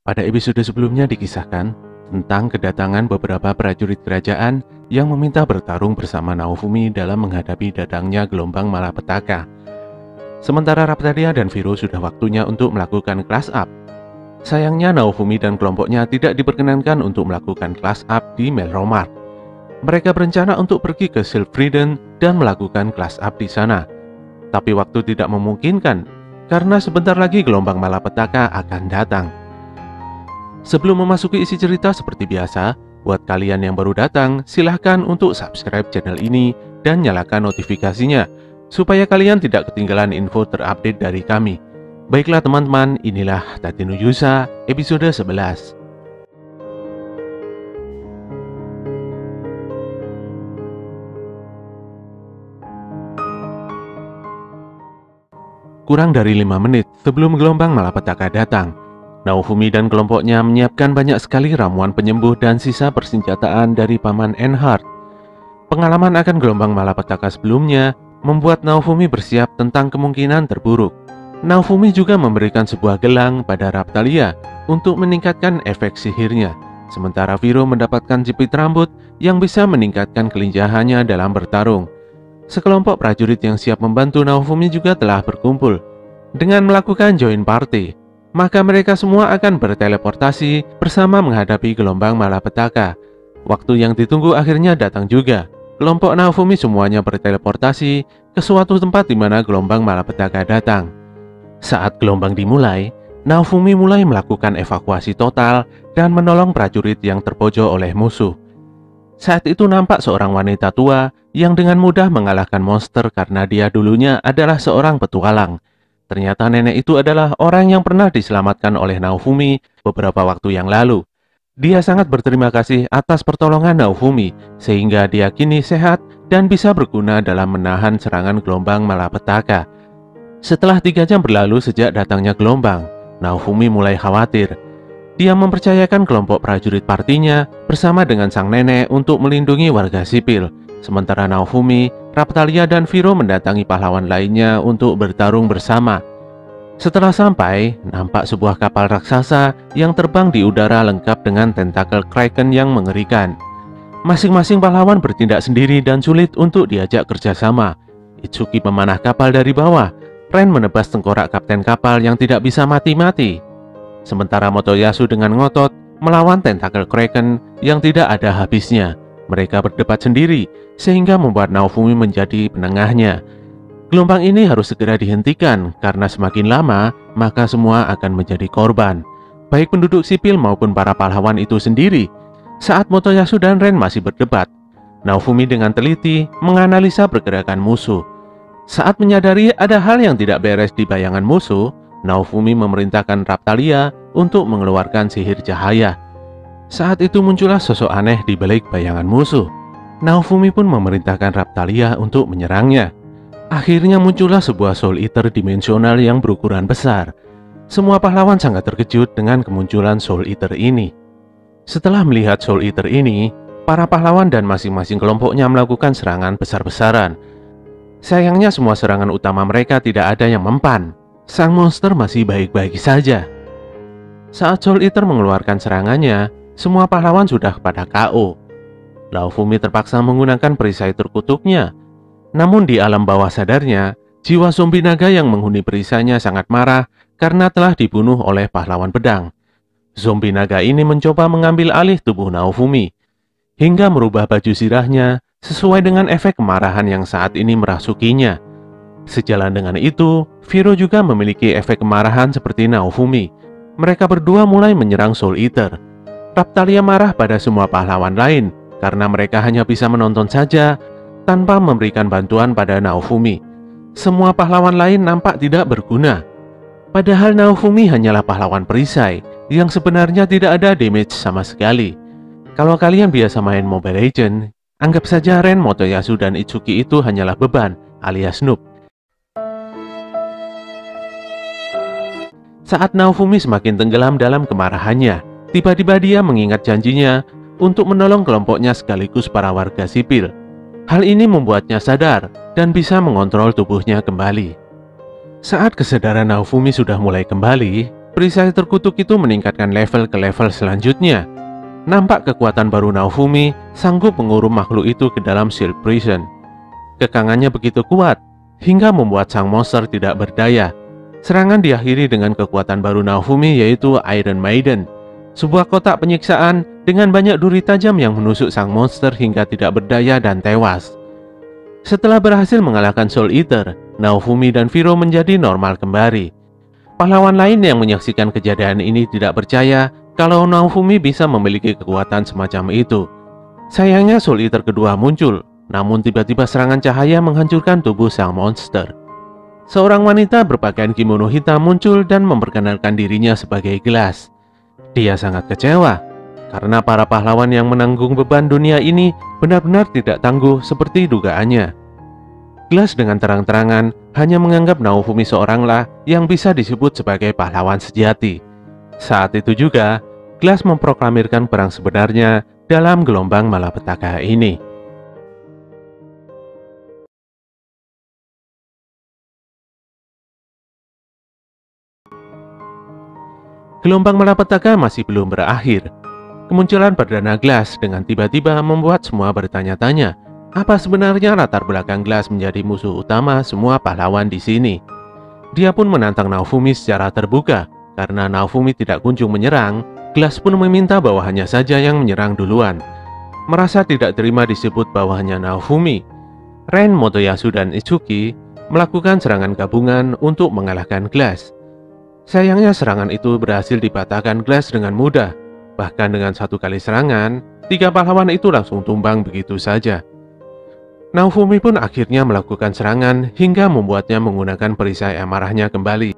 Pada episode sebelumnya dikisahkan tentang kedatangan beberapa prajurit kerajaan yang meminta bertarung bersama Naofumi dalam menghadapi datangnya gelombang malapetaka. Sementara Raphtalia dan Viro sudah waktunya untuk melakukan class up. Sayangnya Naofumi dan kelompoknya tidak diperkenankan untuk melakukan class up di Melromark. Mereka berencana untuk pergi ke Sylphriden dan melakukan class up di sana. Tapi waktu tidak memungkinkan karena sebentar lagi gelombang malapetaka akan datang. Sebelum memasuki isi cerita seperti biasa, buat kalian yang baru datang, silahkan untuk subscribe channel ini dan nyalakan notifikasinya, supaya kalian tidak ketinggalan info terupdate dari kami. Baiklah teman-teman, inilah Tatenu Yusa episode 11. Kurang dari 5 menit sebelum gelombang malapetaka datang, Naofumi dan kelompoknya menyiapkan banyak sekali ramuan penyembuh dan sisa persenjataan dari Paman Einhard. Pengalaman akan gelombang malapetaka sebelumnya membuat Naofumi bersiap tentang kemungkinan terburuk. Naofumi juga memberikan sebuah gelang pada Raphtalia untuk meningkatkan efek sihirnya, sementara Viro mendapatkan jepit rambut yang bisa meningkatkan kelincahannya dalam bertarung. Sekelompok prajurit yang siap membantu Naofumi juga telah berkumpul. Dengan melakukan join party, maka mereka semua akan berteleportasi bersama menghadapi gelombang malapetaka. Waktu yang ditunggu akhirnya datang juga. Kelompok Naofumi semuanya berteleportasi ke suatu tempat di mana gelombang malapetaka datang. Saat gelombang dimulai, Naofumi mulai melakukan evakuasi total dan menolong prajurit yang terpojok oleh musuh. Saat itu nampak seorang wanita tua yang dengan mudah mengalahkan monster karena dia dulunya adalah seorang petualang. Ternyata nenek itu adalah orang yang pernah diselamatkan oleh Naofumi beberapa waktu yang lalu. Dia sangat berterima kasih atas pertolongan Naofumi, sehingga dia kini sehat dan bisa berguna dalam menahan serangan gelombang malapetaka. Setelah 3 jam berlalu sejak datangnya gelombang, Naofumi mulai khawatir. Dia mempercayakan kelompok prajurit partinya bersama dengan sang nenek untuk melindungi warga sipil. Sementara Naofumi, Raphtalia dan Viro mendatangi pahlawan lainnya untuk bertarung bersama. Setelah sampai, nampak sebuah kapal raksasa yang terbang di udara lengkap dengan tentakel kraken yang mengerikan. Masing-masing pahlawan bertindak sendiri dan sulit untuk diajak kerjasama. Itsuki memanah kapal dari bawah. Ren menebas tengkorak kapten kapal yang tidak bisa mati-mati. Sementara Motoyasu dengan ngotot melawan tentakel kraken yang tidak ada habisnya. Mereka berdebat sendiri, sehingga membuat Naofumi menjadi penengahnya. Gelombang ini harus segera dihentikan, karena semakin lama, maka semua akan menjadi korban. Baik penduduk sipil maupun para pahlawan itu sendiri. Saat Motoyasu dan Ren masih berdebat, Naofumi dengan teliti menganalisa pergerakan musuh. Saat menyadari ada hal yang tidak beres di bayangan musuh, Naofumi memerintahkan Raphtalia untuk mengeluarkan sihir cahaya. Saat itu muncullah sosok aneh di balik bayangan musuh. Naofumi pun memerintahkan Raphtalia untuk menyerangnya. Akhirnya muncullah sebuah Soul Eater dimensional yang berukuran besar. Semua pahlawan sangat terkejut dengan kemunculan Soul Eater ini. Setelah melihat Soul Eater ini, para pahlawan dan masing-masing kelompoknya melakukan serangan besar-besaran. Sayangnya semua serangan utama mereka tidak ada yang mempan. Sang monster masih baik-baik saja. Saat Soul Eater mengeluarkan serangannya, semua pahlawan sudah pada KO. Naofumi terpaksa menggunakan perisai terkutuknya. Namun di alam bawah sadarnya, jiwa zombie naga yang menghuni perisainya sangat marah karena telah dibunuh oleh pahlawan pedang. Zombie naga ini mencoba mengambil alih tubuh Naofumi, hingga merubah baju sirahnya sesuai dengan efek kemarahan yang saat ini merasukinya. Sejalan dengan itu, Viro juga memiliki efek kemarahan seperti Naofumi. Mereka berdua mulai menyerang Soul Eater. Raphtalia marah pada semua pahlawan lain karena mereka hanya bisa menonton saja tanpa memberikan bantuan pada Naofumi. Semua pahlawan lain nampak tidak berguna. Padahal Naofumi hanyalah pahlawan perisai yang sebenarnya tidak ada damage sama sekali. Kalau kalian biasa main Mobile Legends, anggap saja Ren, Motoyasu, dan Itsuki itu hanyalah beban alias noob. Saat Naofumi semakin tenggelam dalam kemarahannya, tiba-tiba dia mengingat janjinya untuk menolong kelompoknya sekaligus para warga sipil. Hal ini membuatnya sadar dan bisa mengontrol tubuhnya kembali. Saat kesadaran Naofumi sudah mulai kembali, Perisai terkutuk itu meningkatkan level ke level selanjutnya. Nampak kekuatan baru Naofumi sanggup mengurung makhluk itu ke dalam Shield Prison. Kekangannya begitu kuat, hingga membuat sang monster tidak berdaya. Serangan diakhiri dengan kekuatan baru Naofumi, yaitu Iron Maiden, sebuah kotak penyiksaan dengan banyak duri tajam yang menusuk sang monster hingga tidak berdaya dan tewas. Setelah berhasil mengalahkan Soul Eater, Naofumi dan Viro menjadi normal kembali. Pahlawan lain yang menyaksikan kejadian ini tidak percaya kalau Naofumi bisa memiliki kekuatan semacam itu. Sayangnya Soul Eater kedua muncul, namun tiba-tiba serangan cahaya menghancurkan tubuh sang monster. Seorang wanita berpakaian kimono hitam muncul dan memperkenalkan dirinya sebagai Glass. Dia sangat kecewa karena para pahlawan yang menanggung beban dunia ini benar-benar tidak tangguh seperti dugaannya. Glass dengan terang-terangan hanya menganggap Naofumi seoranglah yang bisa disebut sebagai pahlawan sejati. Saat itu juga, Glass memproklamirkan perang sebenarnya dalam gelombang malapetaka ini. Gelombang malapetaka masih belum berakhir. Kemunculan Perdana Glass dengan tiba-tiba membuat semua bertanya-tanya, apa sebenarnya latar belakang Glass menjadi musuh utama semua pahlawan di sini. Dia pun menantang Naofumi secara terbuka. Karena Naofumi tidak kunjung menyerang, Glass pun meminta bawahannya saja yang menyerang duluan. Merasa tidak terima disebut bawahannya Naofumi, Ren, Motoyasu, dan Itsuki melakukan serangan gabungan untuk mengalahkan Glass. Sayangnya serangan itu berhasil dipatahkan Glass dengan mudah. Bahkan dengan satu kali serangan, 3 pahlawan itu langsung tumbang begitu saja. Naofumi pun akhirnya melakukan serangan hingga membuatnya menggunakan perisai amarahnya kembali.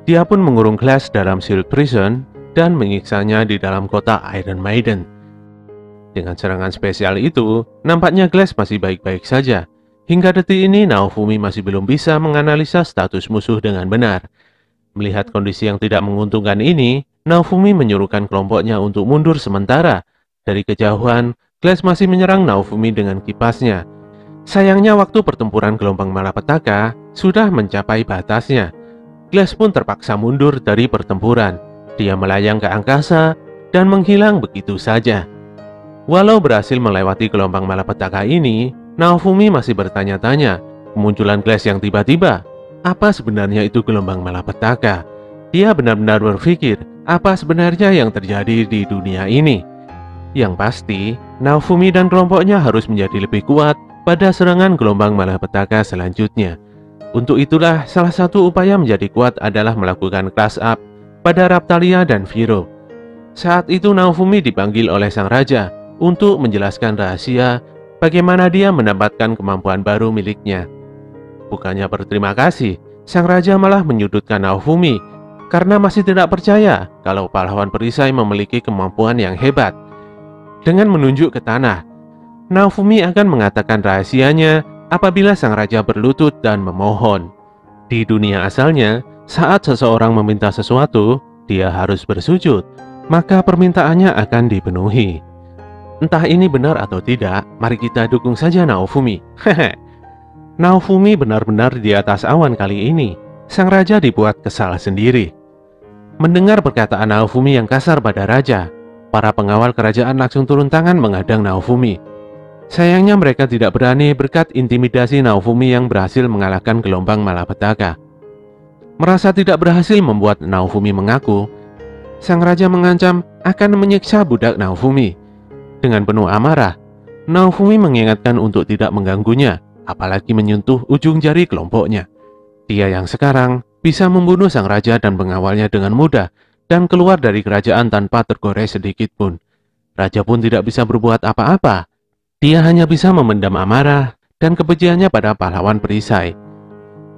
Dia pun mengurung Glass dalam Shield Prison dan menyiksanya di dalam kotak Iron Maiden. Dengan serangan spesial itu, nampaknya Glass masih baik-baik saja. Hingga detik ini Naofumi masih belum bisa menganalisa status musuh dengan benar. Melihat kondisi yang tidak menguntungkan ini, Naofumi menyuruhkan kelompoknya untuk mundur sementara. Dari kejauhan, Glass masih menyerang Naofumi dengan kipasnya. Sayangnya waktu pertempuran gelombang malapetaka sudah mencapai batasnya. Glass pun terpaksa mundur dari pertempuran. Dia melayang ke angkasa dan menghilang begitu saja. Walau berhasil melewati gelombang malapetaka ini, Naofumi masih bertanya-tanya, kemunculan Glass yang tiba-tiba, apa sebenarnya itu gelombang malapetaka? Dia benar-benar berpikir, apa sebenarnya yang terjadi di dunia ini? Yang pasti, Naofumi dan kelompoknya harus menjadi lebih kuat pada serangan gelombang malapetaka selanjutnya. Untuk itulah salah satu upaya menjadi kuat adalah melakukan class up pada Raptalia dan Viro. Saat itu Naofumi dipanggil oleh sang raja untuk menjelaskan rahasia bagaimana dia mendapatkan kemampuan baru miliknya. Bukannya berterima kasih, sang raja malah menyudutkan Naofumi karena masih tidak percaya kalau pahlawan perisai memiliki kemampuan yang hebat. Dengan menunjuk ke tanah, Naofumi akan mengatakan rahasianya apabila sang raja berlutut dan memohon. Di dunia asalnya, saat seseorang meminta sesuatu, dia harus bersujud, maka permintaannya akan dipenuhi. Entah ini benar atau tidak, mari kita dukung saja Naofumi. Hehe. Naofumi benar-benar di atas awan kali ini. Sang raja dibuat kesal sendiri. Mendengar perkataan Naofumi yang kasar pada raja, para pengawal kerajaan langsung turun tangan menghadang Naofumi. Sayangnya mereka tidak berani berkat intimidasi Naofumi yang berhasil mengalahkan gelombang malapetaka. Merasa tidak berhasil membuat Naofumi mengaku, sang raja mengancam akan menyiksa budak Naofumi. Dengan penuh amarah, Naofumi mengingatkan untuk tidak mengganggunya, apalagi menyentuh ujung jari kelompoknya. Dia yang sekarang bisa membunuh sang raja dan pengawalnya dengan mudah dan keluar dari kerajaan tanpa tergores sedikit pun. Raja pun tidak bisa berbuat apa-apa. Dia hanya bisa memendam amarah dan kebenciannya pada pahlawan perisai.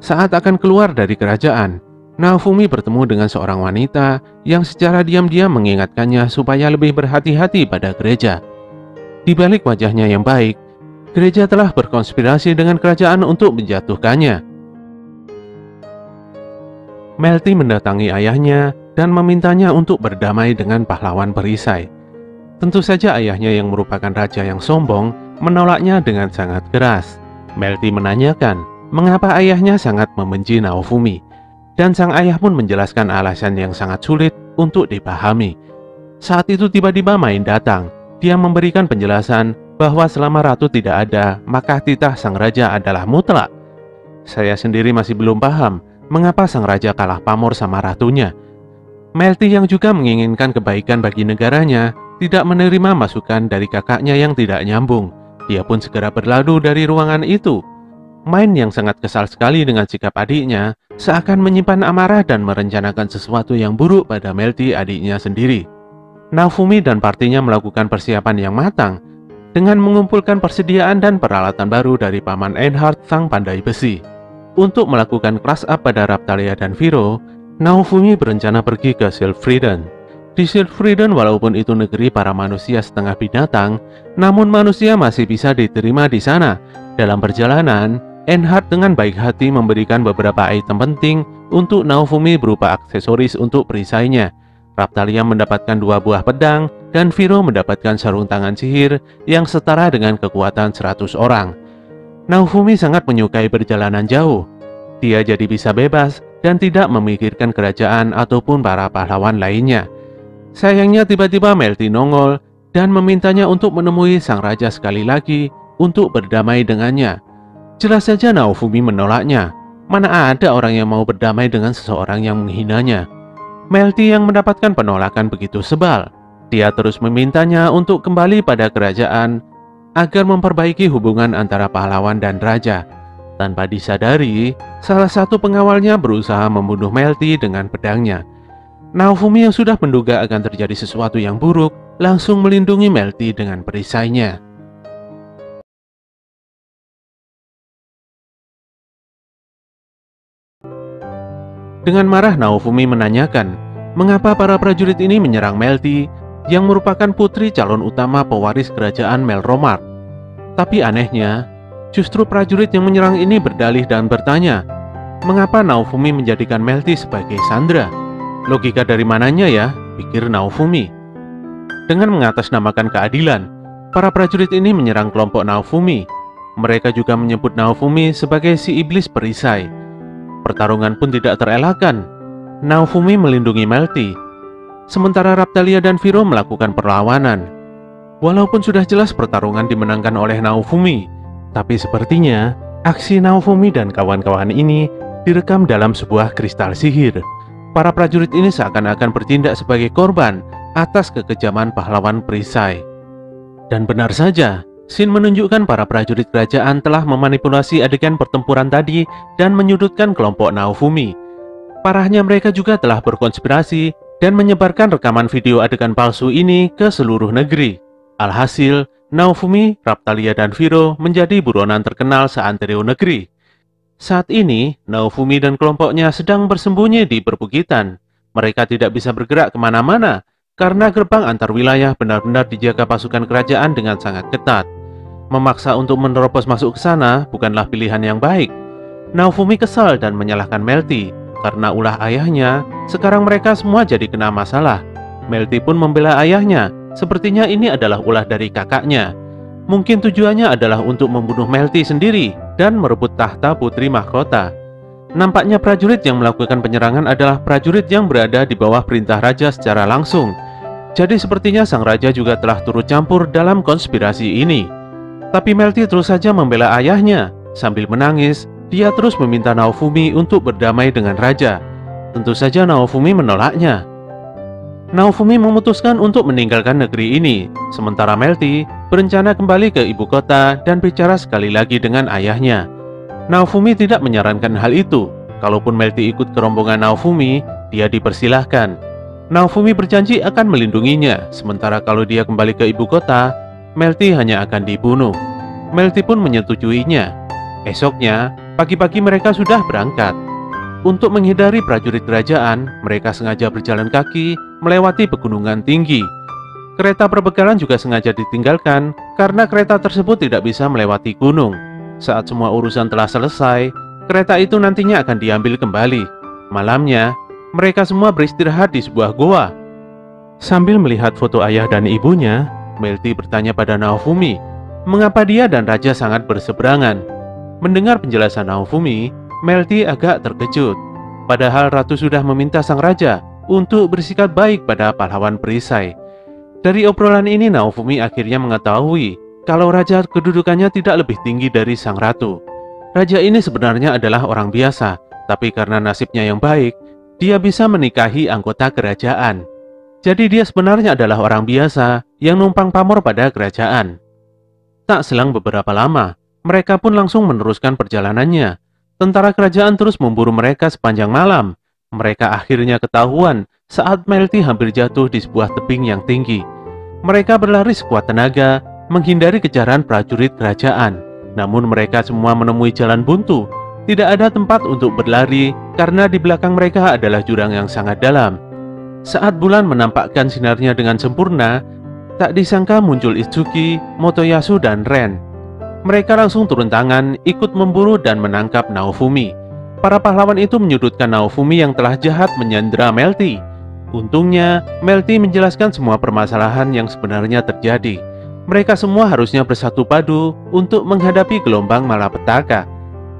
Saat akan keluar dari kerajaan, Naofumi bertemu dengan seorang wanita yang secara diam-diam mengingatkannya supaya lebih berhati-hati pada gereja. Di balik wajahnya yang baik, gereja telah berkonspirasi dengan kerajaan untuk menjatuhkannya. Melty mendatangi ayahnya dan memintanya untuk berdamai dengan pahlawan perisai. Tentu saja ayahnya yang merupakan raja yang sombong menolaknya dengan sangat keras. Melty menanyakan mengapa ayahnya sangat membenci Naofumi, dan sang ayah pun menjelaskan alasan yang sangat sulit untuk dipahami. Saat itu tiba-tiba Main datang. Dia memberikan penjelasan bahwa selama ratu tidak ada, maka titah sang raja adalah mutlak. Saya sendiri masih belum paham mengapa sang raja kalah pamor sama ratunya. Melty yang juga menginginkan kebaikan bagi negaranya tidak menerima masukan dari kakaknya yang tidak nyambung. Dia pun segera berlalu dari ruangan itu. Main yang sangat kesal sekali dengan sikap adiknya seakan menyimpan amarah dan merencanakan sesuatu yang buruk pada Melty adiknya sendiri. Naofumi dan partinya melakukan persiapan yang matang dengan mengumpulkan persediaan dan peralatan baru dari Paman Einhard sang pandai besi. Untuk melakukan crush up pada Raptalia dan Viro, Naofumi berencana pergi ke Sylfriden. Di Sylfriden, walaupun itu negeri para manusia setengah binatang, namun manusia masih bisa diterima di sana. Dalam perjalanan, Einhard dengan baik hati memberikan beberapa item penting untuk Naofumi berupa aksesoris untuk perisainya. Raptalia mendapatkan 2 buah pedang, dan Viro mendapatkan sarung tangan sihir yang setara dengan kekuatan 100 orang. Naofumi sangat menyukai perjalanan jauh. Dia jadi bisa bebas dan tidak memikirkan kerajaan ataupun para pahlawan lainnya. Sayangnya tiba-tiba Melty nongol dan memintanya untuk menemui sang raja sekali lagi untuk berdamai dengannya. Jelas saja Naofumi menolaknya. Mana ada orang yang mau berdamai dengan seseorang yang menghinanya. Melty yang mendapatkan penolakan begitu sebal. Dia terus memintanya untuk kembali pada kerajaan agar memperbaiki hubungan antara pahlawan dan raja. Tanpa disadari, salah satu pengawalnya berusaha membunuh Melty dengan pedangnya. Naofumi yang sudah menduga akan terjadi sesuatu yang buruk, langsung melindungi Melty dengan perisainya. Dengan marah, Naofumi menanyakan, mengapa para prajurit ini menyerang Melty yang merupakan putri calon utama pewaris kerajaan Melromark. Tapi anehnya, justru prajurit yang menyerang ini berdalih dan bertanya, mengapa Naofumi menjadikan Melty sebagai sandera? Logika dari mananya ya, pikir Naofumi. Dengan mengatasnamakan keadilan, para prajurit ini menyerang kelompok Naofumi. Mereka juga menyebut Naofumi sebagai si iblis perisai. Pertarungan pun tidak terelakkan. Naofumi melindungi Melty, sementara Raptalia dan Viro melakukan perlawanan. Walaupun sudah jelas pertarungan dimenangkan oleh Naofumi, tapi sepertinya aksi Naofumi dan kawan-kawan ini direkam dalam sebuah kristal sihir. Para prajurit ini seakan-akan bertindak sebagai korban atas kekejaman pahlawan perisai. Dan benar saja, Shin menunjukkan para prajurit kerajaan telah memanipulasi adegan pertempuran tadi dan menyudutkan kelompok Naofumi. Parahnya mereka juga telah berkonspirasi dan menyebarkan rekaman video adegan palsu ini ke seluruh negeri. Alhasil, Naofumi, Raptalia, dan Viro menjadi buronan terkenal seantero negeri. Saat ini, Naofumi dan kelompoknya sedang bersembunyi di perbukitan. Mereka tidak bisa bergerak kemana-mana karena gerbang antar wilayah benar-benar dijaga pasukan kerajaan dengan sangat ketat. Memaksa untuk menerobos masuk ke sana bukanlah pilihan yang baik. Naofumi kesal dan menyalahkan Melty. Karena ulah ayahnya, sekarang mereka semua jadi kena masalah. Melty pun membela ayahnya. Sepertinya ini adalah ulah dari kakaknya. Mungkin tujuannya adalah untuk membunuh Melty sendiri dan merebut tahta putri mahkota. Nampaknya prajurit yang melakukan penyerangan adalah prajurit yang berada di bawah perintah raja secara langsung. Jadi sepertinya sang raja juga telah turut campur dalam konspirasi ini. Tapi Melty terus saja membela ayahnya. Sambil menangis, dia terus meminta Naofumi untuk berdamai dengan raja. Tentu saja Naofumi menolaknya. Naofumi memutuskan untuk meninggalkan negeri ini, sementara Melty berencana kembali ke ibu kota dan bicara sekali lagi dengan ayahnya. Naofumi tidak menyarankan hal itu. Kalaupun Melty ikut ke rombongan Naofumi, dia dipersilahkan. Naofumi berjanji akan melindunginya, sementara kalau dia kembali ke ibu kota, Melty hanya akan dibunuh. Melty pun menyetujuinya. Esoknya, pagi-pagi mereka sudah berangkat. Untuk menghindari prajurit kerajaan, mereka sengaja berjalan kaki melewati pegunungan tinggi. Kereta perbekalan juga sengaja ditinggalkan karena kereta tersebut tidak bisa melewati gunung. Saat semua urusan telah selesai, kereta itu nantinya akan diambil kembali. Malamnya, mereka semua beristirahat di sebuah goa. Sambil melihat foto ayah dan ibunya, Melty bertanya pada Naofumi, mengapa dia dan raja sangat berseberangan. Mendengar penjelasan Naofumi, Melty agak terkejut. Padahal Ratu sudah meminta sang raja untuk bersikap baik pada pahlawan perisai. Dari obrolan ini Naofumi akhirnya mengetahui kalau raja kedudukannya tidak lebih tinggi dari sang ratu. Raja ini sebenarnya adalah orang biasa, tapi karena nasibnya yang baik, dia bisa menikahi anggota kerajaan. Jadi dia sebenarnya adalah orang biasa yang numpang pamor pada kerajaan. Tak selang beberapa lama, mereka pun langsung meneruskan perjalanannya. Tentara kerajaan terus memburu mereka sepanjang malam. Mereka akhirnya ketahuan saat Melty hampir jatuh di sebuah tebing yang tinggi. Mereka berlari sekuat tenaga, menghindari kejaran prajurit kerajaan. Namun mereka semua menemui jalan buntu. Tidak ada tempat untuk berlari karena di belakang mereka adalah jurang yang sangat dalam. Saat bulan menampakkan sinarnya dengan sempurna, tak disangka muncul Itsuki, Motoyasu, dan Ren. Mereka langsung turun tangan, ikut memburu dan menangkap Naofumi. Para pahlawan itu menyudutkan Naofumi yang telah jahat menyandera Melty. Untungnya, Melty menjelaskan semua permasalahan yang sebenarnya terjadi. Mereka semua harusnya bersatu padu untuk menghadapi gelombang malapetaka.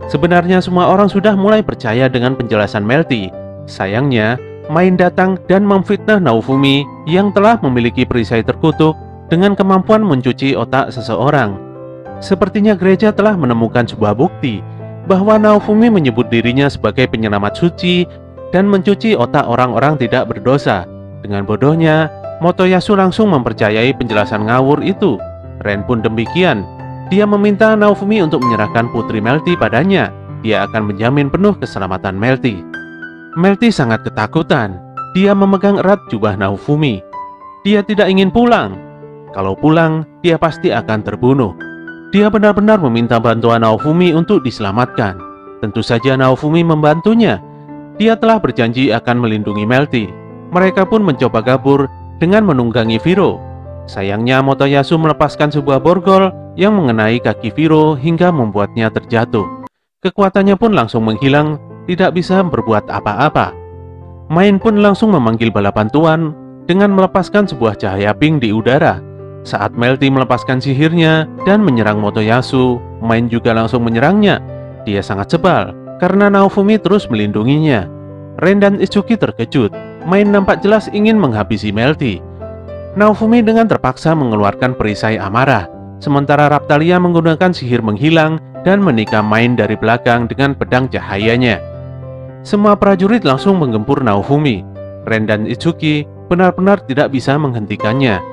Sebenarnya semua orang sudah mulai percaya dengan penjelasan Melty. Sayangnya, Main datang dan memfitnah Naofumi yang telah memiliki perisai terkutuk dengan kemampuan mencuci otak seseorang. Sepertinya gereja telah menemukan sebuah bukti bahwa Naofumi menyebut dirinya sebagai penyelamat suci dan mencuci otak orang-orang tidak berdosa. Dengan bodohnya, Motoyasu langsung mempercayai penjelasan ngawur itu. Ren pun demikian. Dia meminta Naofumi untuk menyerahkan putri Melty padanya. Dia akan menjamin penuh keselamatan Melty. Melty sangat ketakutan. Dia memegang erat jubah Naofumi. Dia tidak ingin pulang. Kalau pulang, dia pasti akan terbunuh. Dia benar-benar meminta bantuan Naofumi untuk diselamatkan. Tentu saja Naofumi membantunya. Dia telah berjanji akan melindungi Melty. Mereka pun mencoba kabur dengan menunggangi Viro. Sayangnya Motoyasu melepaskan sebuah borgol yang mengenai kaki Viro hingga membuatnya terjatuh. Kekuatannya pun langsung menghilang, tidak bisa berbuat apa-apa. Main pun langsung memanggil bala bantuan dengan melepaskan sebuah cahaya pink di udara. Saat Melty melepaskan sihirnya dan menyerang Motoyasu, Main juga langsung menyerangnya. Dia sangat sebal karena Naofumi terus melindunginya. Ren dan Itsuki terkejut. Main nampak jelas ingin menghabisi Melty. Naofumi dengan terpaksa mengeluarkan perisai amarah, sementara Raptalia menggunakan sihir menghilang dan menikam Main dari belakang dengan pedang cahayanya. Semua prajurit langsung menggempur Naofumi. Ren dan Itsuki benar-benar tidak bisa menghentikannya.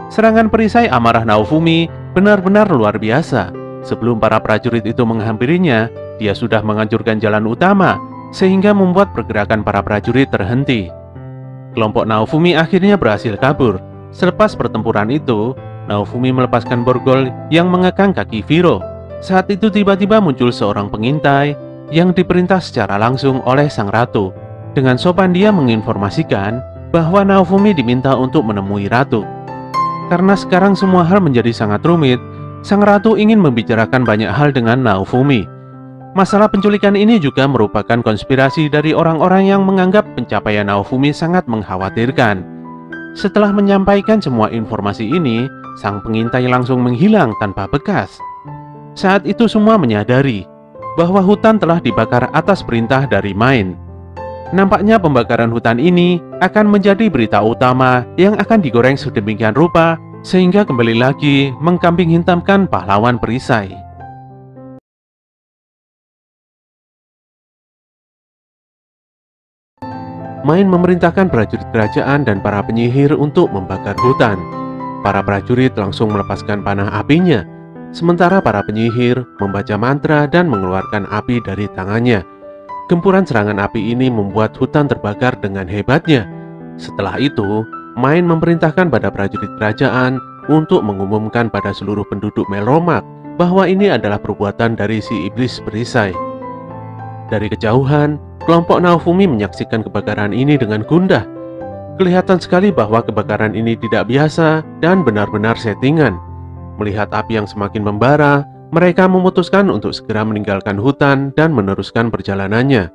Serangan perisai amarah Naofumi benar-benar luar biasa. Sebelum para prajurit itu menghampirinya, dia sudah menghancurkan jalan utama, sehingga membuat pergerakan para prajurit terhenti. Kelompok Naofumi akhirnya berhasil kabur. Selepas pertempuran itu, Naofumi melepaskan borgol yang mengekang kaki Viro. Saat itu tiba-tiba muncul seorang pengintai yang diperintah secara langsung oleh sang ratu. Dengan sopan dia menginformasikan bahwa Naofumi diminta untuk menemui ratu. Karena sekarang semua hal menjadi sangat rumit, sang ratu ingin membicarakan banyak hal dengan Naofumi. Masalah penculikan ini juga merupakan konspirasi dari orang-orang yang menganggap pencapaian Naofumi sangat mengkhawatirkan. Setelah menyampaikan semua informasi ini, sang pengintai langsung menghilang tanpa bekas. Saat itu semua menyadari bahwa hutan telah dibakar atas perintah dari Main. Nampaknya pembakaran hutan ini akan menjadi berita utama yang akan digoreng sedemikian rupa sehingga kembali lagi mengkambing hitamkan pahlawan perisai. Main memerintahkan prajurit kerajaan dan para penyihir untuk membakar hutan. Para prajurit langsung melepaskan panah apinya, sementara para penyihir membaca mantra dan mengeluarkan api dari tangannya. Gempuran serangan api ini membuat hutan terbakar dengan hebatnya. Setelah itu, Main memerintahkan pada prajurit kerajaan untuk mengumumkan pada seluruh penduduk Melromak bahwa ini adalah perbuatan dari si iblis perisai. Dari kejauhan, kelompok Naofumi menyaksikan kebakaran ini dengan gundah. Kelihatan sekali bahwa kebakaran ini tidak biasa dan benar-benar settingan. Melihat api yang semakin membara, mereka memutuskan untuk segera meninggalkan hutan dan meneruskan perjalanannya.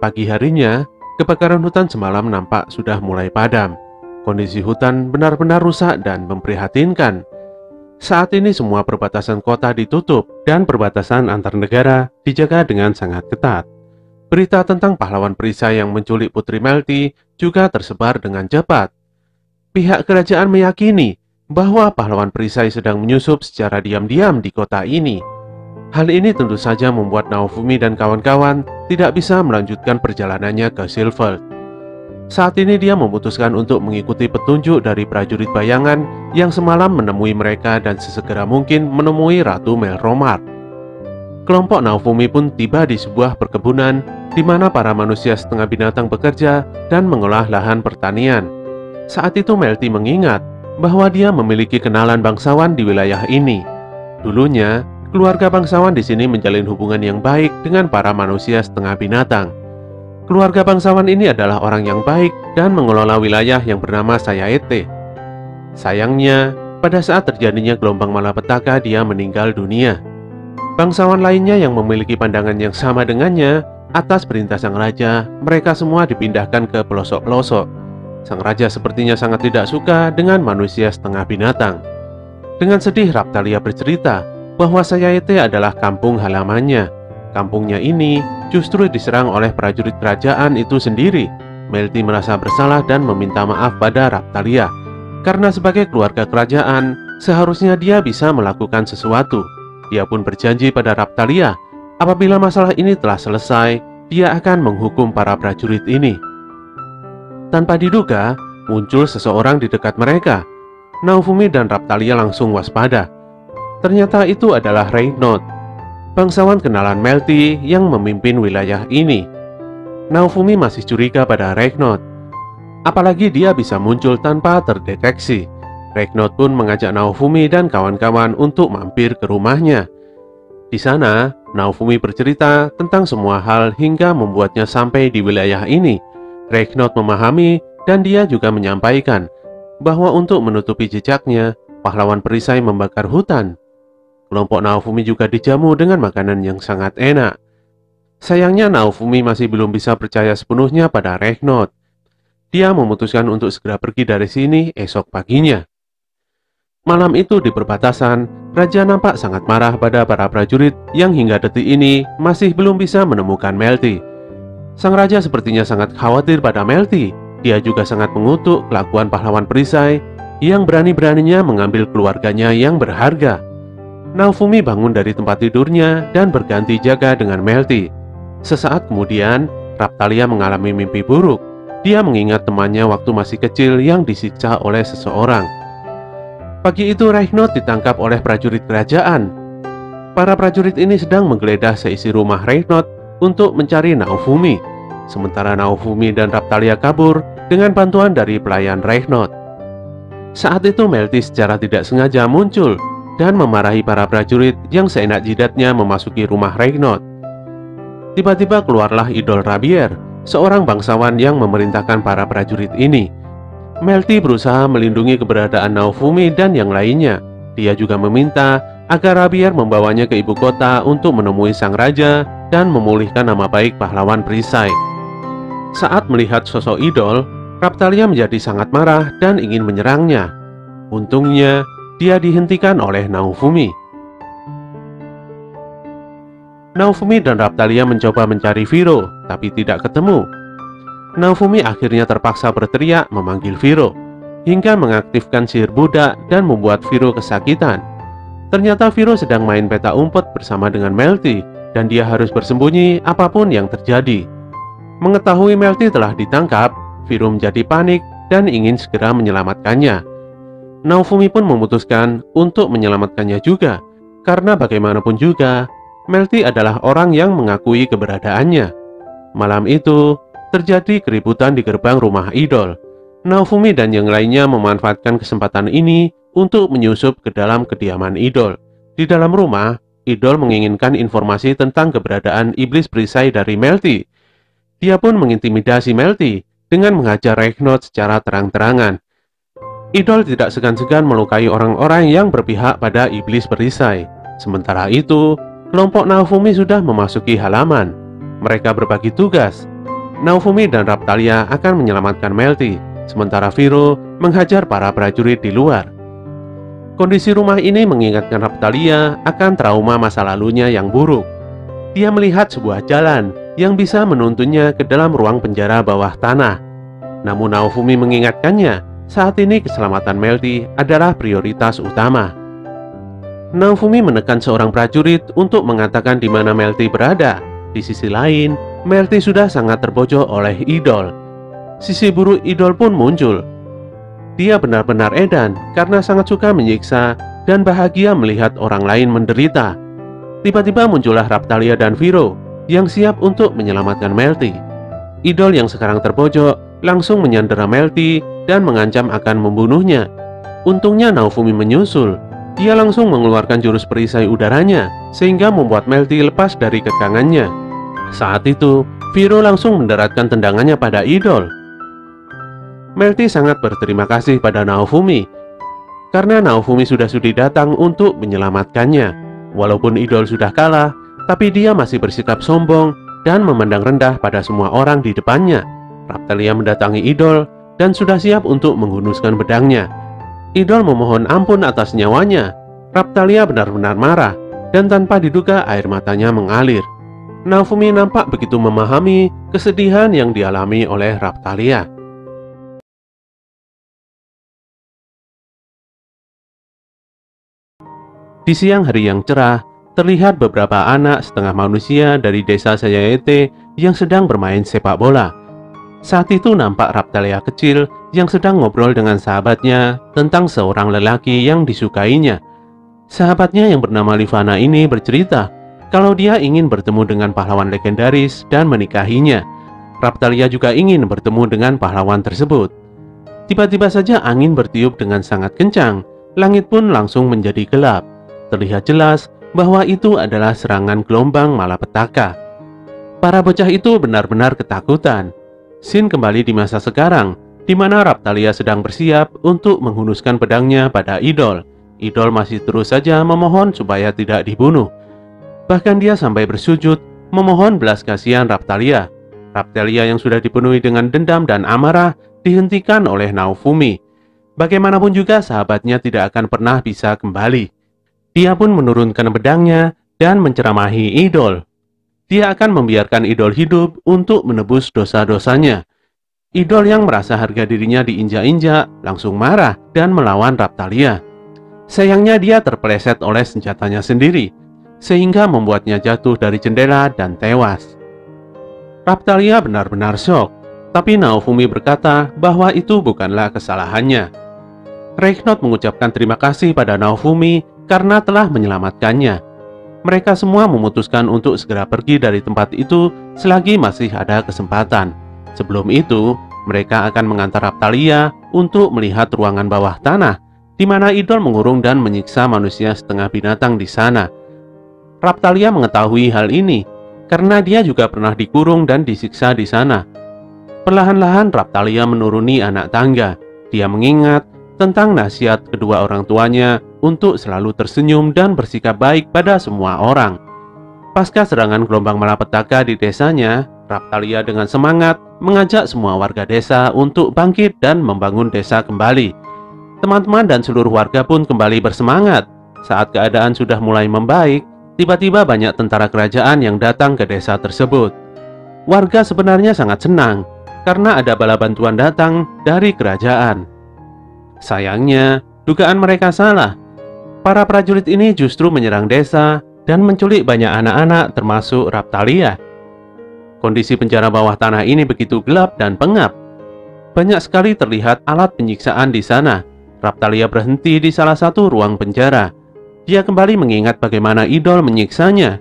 Pagi harinya, kebakaran hutan semalam nampak sudah mulai padam. Kondisi hutan benar-benar rusak dan memprihatinkan. Saat ini semua perbatasan kota ditutup dan perbatasan antar negara dijaga dengan sangat ketat. Berita tentang pahlawan perisai yang menculik Putri Melty juga tersebar dengan cepat. Pihak kerajaan meyakini bahwa pahlawan perisai sedang menyusup secara diam-diam di kota ini. Hal ini tentu saja membuat Naofumi dan kawan-kawan tidak bisa melanjutkan perjalanannya ke Silveld. Saat ini dia memutuskan untuk mengikuti petunjuk dari prajurit bayangan yang semalam menemui mereka dan sesegera mungkin menemui Ratu Melromar. Kelompok Naofumi pun tiba di sebuah perkebunan di mana para manusia setengah binatang bekerja dan mengolah lahan pertanian. Saat itu Melty mengingat bahwa dia memiliki kenalan bangsawan di wilayah ini. Dulunya, keluarga bangsawan di sini menjalin hubungan yang baik dengan para manusia setengah binatang. Keluarga bangsawan ini adalah orang yang baik dan mengelola wilayah yang bernama Sayaete. Sayangnya, pada saat terjadinya gelombang malapetaka, dia meninggal dunia. Bangsawan lainnya yang memiliki pandangan yang sama dengannya, atas perintah sang raja, mereka semua dipindahkan ke pelosok-pelosok. Sang raja sepertinya sangat tidak suka dengan manusia setengah binatang. Dengan sedih, Raphtalia bercerita bahwa Sayaete adalah kampung halamannya. Kampungnya ini justru diserang oleh prajurit kerajaan itu sendiri. Melty merasa bersalah dan meminta maaf pada Raphtalia. Karena sebagai keluarga kerajaan, seharusnya dia bisa melakukan sesuatu. Dia pun berjanji pada Raphtalia, apabila masalah ini telah selesai, dia akan menghukum para prajurit ini. Tanpa diduga, muncul seseorang di dekat mereka. Naofumi dan Raphtalia langsung waspada. Ternyata itu adalah Reynot, bangsawan kenalan Melty yang memimpin wilayah ini. Naofumi masih curiga pada Reynot, apalagi dia bisa muncul tanpa terdeteksi. Reynot pun mengajak Naofumi dan kawan-kawan untuk mampir ke rumahnya. Di sana, Naofumi bercerita tentang semua hal hingga membuatnya sampai di wilayah ini. Reynot memahami dan dia juga menyampaikan bahwa untuk menutupi jejaknya, pahlawan perisai membakar hutan. Kelompok Naofumi juga dijamu dengan makanan yang sangat enak. Sayangnya Naofumi masih belum bisa percaya sepenuhnya pada Reynot. Dia memutuskan untuk segera pergi dari sini esok paginya. Malam itu di perbatasan, raja nampak sangat marah pada para prajurit yang hingga detik ini masih belum bisa menemukan Melty. Sang raja sepertinya sangat khawatir pada Melty. Dia juga sangat mengutuk kelakuan pahlawan perisai yang berani-beraninya mengambil keluarganya yang berharga. Naofumi bangun dari tempat tidurnya dan berganti jaga dengan Melty. Sesaat kemudian, Raphtalia mengalami mimpi buruk. Dia mengingat temannya waktu masih kecil yang disiksa oleh seseorang. Pagi itu Reynot ditangkap oleh prajurit kerajaan. Para prajurit ini sedang menggeledah seisi rumah Reynot untuk mencari Naofumi. Sementara Naofumi dan Raphtalia kabur dengan bantuan dari pelayan Reynot. Saat itu Melty secara tidak sengaja muncul dan memarahi para prajurit yang seenak jidatnya memasuki rumah Reynot. Tiba-tiba keluarlah Idol Rabier, seorang bangsawan yang memerintahkan para prajurit ini. Melty berusaha melindungi keberadaan Naofumi dan yang lainnya. Dia juga meminta agar Rabier membawanya ke ibu kota untuk menemui sang raja dan memulihkan nama baik pahlawan perisai. Saat melihat sosok Idol, Raphtalia menjadi sangat marah dan ingin menyerangnya. Untungnya, dia dihentikan oleh Naofumi. Naofumi dan Raphtalia mencoba mencari Viro, tapi tidak ketemu. Naofumi akhirnya terpaksa berteriak memanggil Viro, hingga mengaktifkan sihir budak dan membuat Viro kesakitan. Ternyata Viro sedang main peta umpet bersama dengan Melty, dan dia harus bersembunyi apapun yang terjadi. Mengetahui Melty telah ditangkap, Viro menjadi panik dan ingin segera menyelamatkannya. Naofumi pun memutuskan untuk menyelamatkannya juga, karena bagaimanapun juga, Melty adalah orang yang mengakui keberadaannya. Malam itu, terjadi keributan di gerbang rumah Idol. Naofumi dan yang lainnya memanfaatkan kesempatan ini untuk menyusup ke dalam kediaman Idol. Di dalam rumah, Idol menginginkan informasi tentang keberadaan iblis perisai dari Melty. Dia pun mengintimidasi Melty dengan menghajar Reynot secara terang-terangan. Idol tidak segan-segan melukai orang-orang yang berpihak pada iblis perisai. Sementara itu, kelompok Naofumi sudah memasuki halaman. Mereka berbagi tugas. Naofumi dan Raphtalia akan menyelamatkan Melty, sementara Viro menghajar para prajurit di luar. Kondisi rumah ini mengingatkan Raphtalia akan trauma masa lalunya yang buruk. Dia melihat sebuah jalan yang bisa menuntunnya ke dalam ruang penjara bawah tanah. Namun Naofumi mengingatkannya, saat ini keselamatan Melty adalah prioritas utama. Naofumi menekan seorang prajurit untuk mengatakan di mana Melty berada. Di sisi lain, Melty sudah sangat terbojok oleh Idol. Sisi buruk Idol pun muncul. Dia benar-benar edan karena sangat suka menyiksa dan bahagia melihat orang lain menderita. Tiba-tiba muncullah Raphtalia dan Viro yang siap untuk menyelamatkan Melty. Idol yang sekarang terbojok langsung menyandera Melty dan mengancam akan membunuhnya. Untungnya Naofumi menyusul. Dia langsung mengeluarkan jurus perisai udaranya sehingga membuat Melty lepas dari kekangannya. Saat itu, Viro langsung mendaratkan tendangannya pada Idol. Melty sangat berterima kasih pada Naofumi karena Naofumi sudah sudi datang untuk menyelamatkannya. Walaupun Idol sudah kalah, tapi dia masih bersikap sombong dan memandang rendah pada semua orang di depannya. Raphtalia mendatangi Idol dan sudah siap untuk menghunuskan pedangnya. Idol memohon ampun atas nyawanya. Raphtalia benar-benar marah dan tanpa diduga air matanya mengalir. Naofumi nampak begitu memahami kesedihan yang dialami oleh Raphtalia. Di siang hari yang cerah, terlihat beberapa anak setengah manusia dari desa Sayayete yang sedang bermain sepak bola. Saat itu nampak Raphtalia kecil yang sedang ngobrol dengan sahabatnya tentang seorang lelaki yang disukainya. Sahabatnya yang bernama Livana ini bercerita kalau dia ingin bertemu dengan pahlawan legendaris dan menikahinya. Raphtalia juga ingin bertemu dengan pahlawan tersebut. Tiba-tiba saja angin bertiup dengan sangat kencang, langit pun langsung menjadi gelap. Terlihat jelas bahwa itu adalah serangan gelombang malapetaka. Para bocah itu benar-benar ketakutan. Scene kembali di masa sekarang, di mana Raphtalia sedang bersiap untuk menghunuskan pedangnya pada Idol. Idol masih terus saja memohon supaya tidak dibunuh. Bahkan dia sampai bersujud memohon belas kasihan Raphtalia. Raphtalia yang sudah dipenuhi dengan dendam dan amarah dihentikan oleh Naofumi. Bagaimanapun juga sahabatnya tidak akan pernah bisa kembali. Dia pun menurunkan pedangnya dan menceramahi Idol. Dia akan membiarkan Idol hidup untuk menebus dosa-dosanya. Idol yang merasa harga dirinya diinjak-injak langsung marah dan melawan Raphtalia. Sayangnya dia terpeleset oleh senjatanya sendiri, sehingga membuatnya jatuh dari jendela dan tewas. Raphtalia benar-benar syok, tapi Naofumi berkata bahwa itu bukanlah kesalahannya. Reiknot mengucapkan terima kasih pada Naofumi karena telah menyelamatkannya. Mereka semua memutuskan untuk segera pergi dari tempat itu selagi masih ada kesempatan. Sebelum itu, mereka akan mengantar Raphtalia untuk melihat ruangan bawah tanah, di mana Idol mengurung dan menyiksa manusia setengah binatang di sana. Raphtalia mengetahui hal ini karena dia juga pernah dikurung dan disiksa di sana. Perlahan-lahan Raphtalia menuruni anak tangga. Dia mengingat tentang nasihat kedua orang tuanya untuk selalu tersenyum dan bersikap baik pada semua orang. Pasca serangan gelombang malapetaka di desanya, Raphtalia dengan semangat mengajak semua warga desa untuk bangkit dan membangun desa kembali. Teman-teman dan seluruh warga pun kembali bersemangat. Saat keadaan sudah mulai membaik, tiba-tiba banyak tentara kerajaan yang datang ke desa tersebut. Warga sebenarnya sangat senang karena ada bala bantuan datang dari kerajaan. Sayangnya, dugaan mereka salah. Para prajurit ini justru menyerang desa dan menculik banyak anak-anak termasuk Raphtalia. Kondisi penjara bawah tanah ini begitu gelap dan pengap. Banyak sekali terlihat alat penyiksaan di sana. Raphtalia berhenti di salah satu ruang penjara. Dia kembali mengingat bagaimana Idol menyiksanya.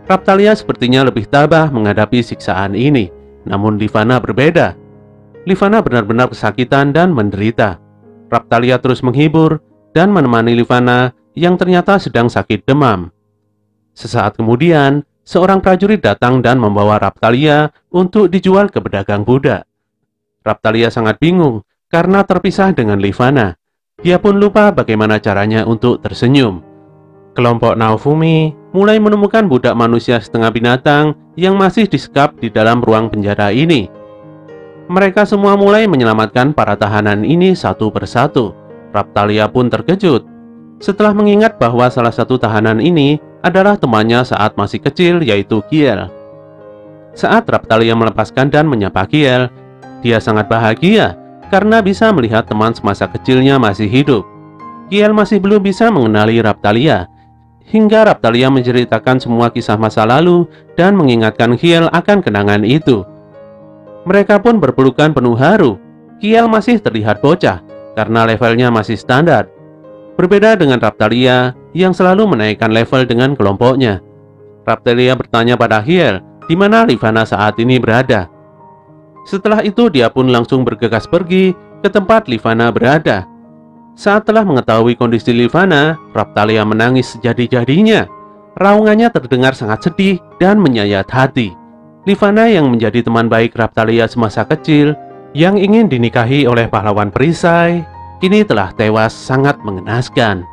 Raphtalia sepertinya lebih tabah menghadapi siksaan ini. Namun Livana berbeda. Livana benar-benar kesakitan dan menderita. Raphtalia terus menghibur dan menemani Livana yang ternyata sedang sakit demam. Sesaat kemudian, seorang prajurit datang dan membawa Raphtalia untuk dijual ke pedagang budak. Raphtalia sangat bingung karena terpisah dengan Livana. Dia pun lupa bagaimana caranya untuk tersenyum. Kelompok Naofumi mulai menemukan budak manusia setengah binatang yang masih disekap di dalam ruang penjara ini. Mereka semua mulai menyelamatkan para tahanan ini satu persatu. Raphtalia pun terkejut. Setelah mengingat bahwa salah satu tahanan ini adalah temannya saat masih kecil, yaitu Kiel. Saat Raphtalia melepaskan dan menyapa Kiel, dia sangat bahagia karena bisa melihat teman semasa kecilnya masih hidup. Kiel masih belum bisa mengenali Raphtalia, hingga Raphtalia menceritakan semua kisah masa lalu dan mengingatkan Kiel akan kenangan itu. Mereka pun berpelukan penuh haru. Kiel masih terlihat bocah karena levelnya masih standar. Berbeda dengan Raphtalia yang selalu menaikkan level dengan kelompoknya. Raphtalia bertanya pada Kiel di mana Livana saat ini berada. Setelah itu dia pun langsung bergegas pergi ke tempat Livana berada. Saat telah mengetahui kondisi Livana, Raphtalia menangis sejadi-jadinya. Raungannya terdengar sangat sedih dan menyayat hati. Livana yang menjadi teman baik Raphtalia semasa kecil, yang ingin dinikahi oleh pahlawan perisai, kini telah tewas sangat mengenaskan.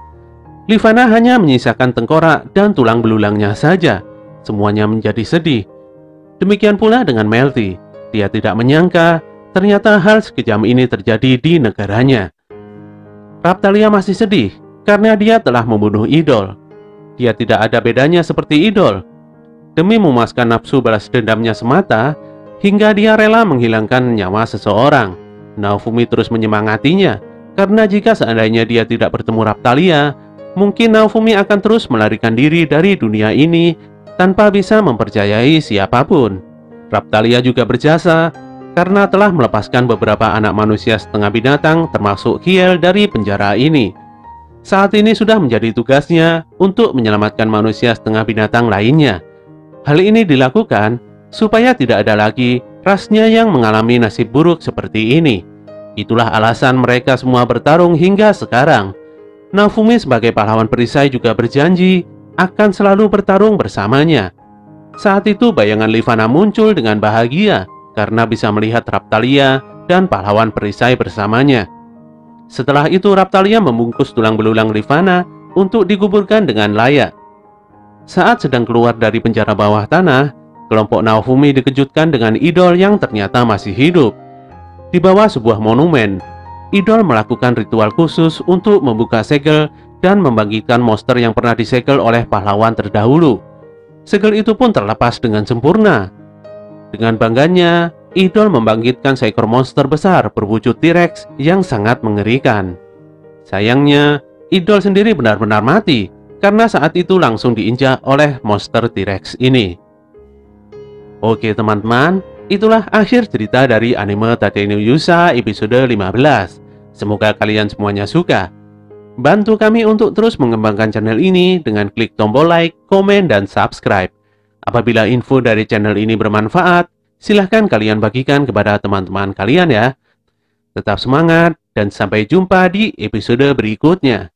Livana hanya menyisakan tengkorak dan tulang belulangnya saja. Semuanya menjadi sedih. Demikian pula dengan Melty. Dia tidak menyangka ternyata hal sekejam ini terjadi di negaranya. Raphtalia masih sedih karena dia telah membunuh idol. Dia tidak ada bedanya seperti idol. Demi memuaskan nafsu balas dendamnya semata, hingga dia rela menghilangkan nyawa seseorang. Naofumi terus menyemangatinya, karena jika seandainya dia tidak bertemu Raphtalia, mungkin Naofumi akan terus melarikan diri dari dunia ini tanpa bisa mempercayai siapapun. Raphtalia juga berjasa karena telah melepaskan beberapa anak manusia setengah binatang termasuk Kiel dari penjara ini. Saat ini sudah menjadi tugasnya untuk menyelamatkan manusia setengah binatang lainnya. Hal ini dilakukan supaya tidak ada lagi rasnya yang mengalami nasib buruk seperti ini. Itulah alasan mereka semua bertarung hingga sekarang. Naofumi sebagai pahlawan perisai juga berjanji akan selalu bertarung bersamanya. Saat itu bayangan Livana muncul dengan bahagia karena bisa melihat Raphtalia dan pahlawan perisai bersamanya. Setelah itu Raphtalia membungkus tulang belulang Livana untuk dikuburkan dengan layak. Saat sedang keluar dari penjara bawah tanah, kelompok Naofumi dikejutkan dengan idol yang ternyata masih hidup. Di bawah sebuah monumen, idol melakukan ritual khusus untuk membuka segel dan membangkitkan monster yang pernah disegel oleh pahlawan terdahulu. Segel itu pun terlepas dengan sempurna. Dengan bangganya, idol membangkitkan seekor monster besar berwujud T-Rex yang sangat mengerikan. Sayangnya, idol sendiri benar-benar mati karena saat itu langsung diinjak oleh monster T-Rex ini. Oke teman-teman, itulah akhir cerita dari anime Tate no Yusa episode 15. Semoga kalian semuanya suka. Bantu kami untuk terus mengembangkan channel ini dengan klik tombol like, komen, dan subscribe. Apabila info dari channel ini bermanfaat, silahkan kalian bagikan kepada teman-teman kalian ya. Tetap semangat dan sampai jumpa di episode berikutnya.